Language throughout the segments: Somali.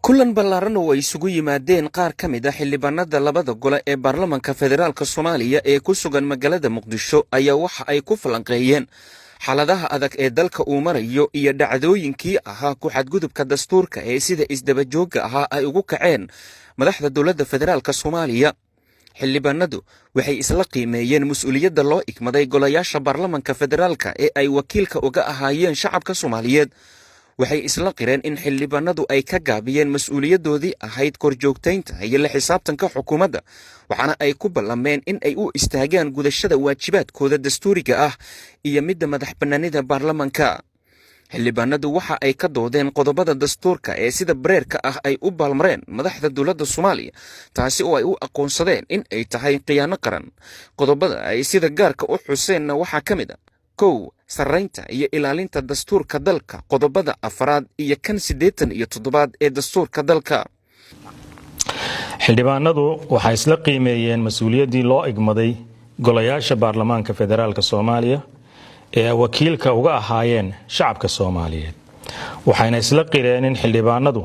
kulan ballaaran oo ay isugu yimaadeen qaar ka mid ah xildhibaanada labada gole ee baarlamaanka federaalka Soomaaliya ee ku sugan magaalada Muqdisho ayaa waxa ay ku falanqeeyeen xaaladaha adag ee dalka uu marayo iyo dhacdooyinkii ahaa ku xadgudubka dastuurka ee sida isdaba joogga ahaa ay ugu kaceen madaxda dowladda federaalka Soomaaliya. xildhibaanadu waxay isla qiimeeyeen mas'uuliyadda loo igmaday golayaasha baarlamaanka federaalka ee ay wakiilka uga ahaayeen shacabka Soomaaliyeed. waxay isla qireen in xildhibaanadu ay ka gaabiyeen mas'uuliyadoodii ahayd korjoogtaynta iyo la xisaabtanka xukuumadda, waxaana ay ku ballameen in ay u istaagaan gudashada waajibaadkooda dastuuriga ah iyo midda madax bannaanida baarlamaanka. xildhibaanadu waxa ay ka doodeen qodobada dastuurka ee sida bareerka ah ay u baalmareen madaxda dowladda Soomaaliya, taasi oo ay u aqoonsadeen in ay tahay khiyaano qaran. qodobada ay sida gaarka u xuseenna waxaa ka mid ah: 1. Sarreynta iyo ilaalinta dastuurka dalka, qodobada 4 iyo kan 87 ee dastuurka dalka. xildhibaanadu waxay isla qiimeeyeen mas'uuliyaddii loo igmaday golayaasha baarlamaanka federaalka Soomaaliya ee wakiilka uga ahaayeen shacabka Soomaaliyeed, waxayna isla qireen in xildhibaanadu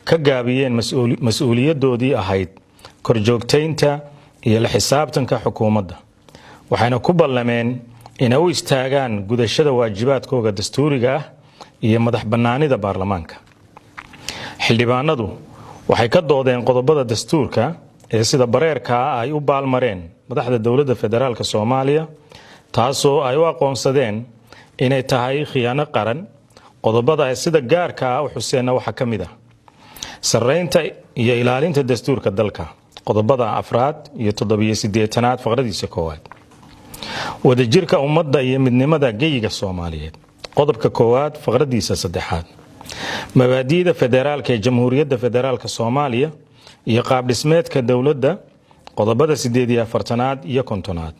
ka gaabiyeen mas'uuliyadoodii ahayd korjoogtaynta iyo la xisaabtanka xukuumadda, waxayna ku ballameen inay u istaagaan gudashada waajibaadkooda dastuuriga ah iyo madax bannaanida baarlamaanka. xildhibaanadu waxay ka doodeen qodobada dastuurka ee sida bareerka ah ay u baalmareen madaxda dowladda federaalka Soomaaliya, taasoo ay u aqoonsadeen inay tahay khiyaano qaran. qodobada ay sida gaarka ah u xuseenna waxaa ka mid ah: sarreynta iyo ilaalinta dastuurka dalka, qodobada 4 iyo 87 faqradiisa 1; wadajirka ummadda iyo midnimada geyiga Soomaaliyeed, qodobka 1 faqradiisa 3; mabaadi'da federaalka ee Jamhuuriyadda Federaalka Soomaaliya iyo qaab dhismeedka dowladda, qodobada 48 iyo 50;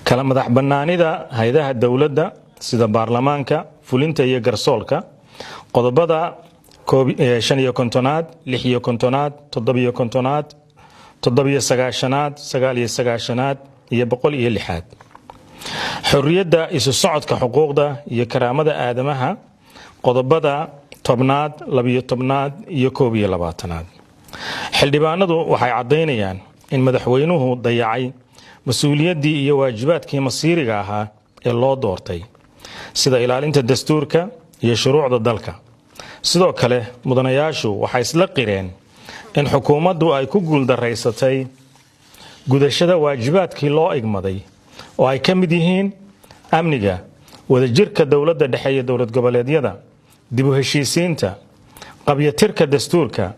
kala madax bannaanida hay'adaha dowladda sida baarlamaanka, fulinta iyo garsoorka, qodobada 55, 56, 57, 97, 99 iyo 106; xorriyadda isu socodka xuquuqda iyo karaamada aadamaha, qodobada 10, 12 iyo 21. xildhibaanadu waxay caddaynayaan in madaxweynuhu dayacay mas'uuliyaddii iyo waajibaadkii masiiriga ahaa ee loo doortay, sida ilaalinta dastuurka iyo shuruucda dalka. sidoo kale, mudanayaashu waxay isla qireen in xukuumaddu ay ku guuldaraysatay gudashada waajibaadkii loo igmaday oo ay ka mid yihiin amniga, wadajirka dowladda dhexe iyo dowlad goboleedyada, dib u heshiisiinta, qabyatirka dastuurka,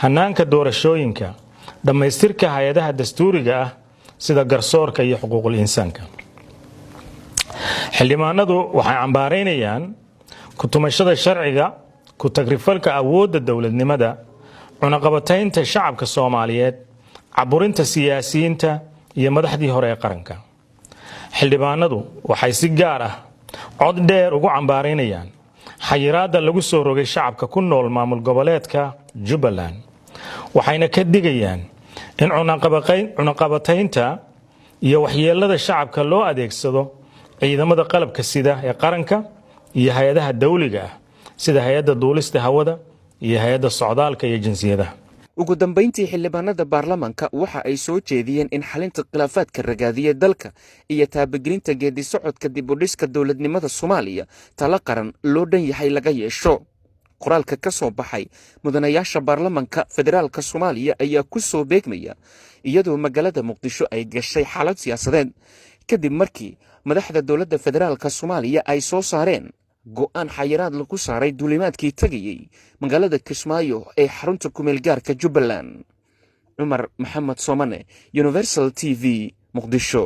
hanaanka doorashooyinka, dhammaystirka hay-adaha dastuuriga ah sida garsoorka iyo xuquuqul insaanka. xildhibaanadu waxay cambaaraynayaan ku tumashada sharciga, ku tagrifalka awoodda dowladnimada, cunaqabataynta shacabka Soomaaliyeed, caburinta siyaasiyiinta iyo madaxdii hore ee qaranka. xildhibaanadu waxay si gaar ah cod dheer ugu cambaaraynayaan xayiraadda lagu soo rogay shacabka ku nool maamul goboleedka Jubbaland, waxayna ka digayaan in cunaqabataynta iyo waxyeelada shacabka loo adeegsado ciidamada qalabka sida ee qaranka iyo hay-adaha dawliga ah sida hay-adda duulista hawada iyo hay-adda socdaalka iyo jinsiyadaha. ugu dambayntii, xildhibaanada baarlamaanka waxa ay soo jeediyeen in xalinta khilaafaadka ragaadiya dalka iyo taabagelinta geedi socodka dib u dhiska dowladnimada Soomaaliya talo qaran loo dhan yahay laga yeesho. qoraalka ka soo baxay mudanayaasha baarlamaanka federaalka Soomaaliya ayaa ku soo beegmaya iyadoo magaalada Muqdisho ay gashay xaalad siyaasadeed kadib markii madaxda dowladda federaalka Soomaaliya ay soo saareen go'aan xayiraad lagu saaray duulimaadkii tagayay magaalada Kismaayo ee xarunta kumeel gaarka Jubbaland. Cumar Maxamed Soomane, Universal TV, Muqdisho.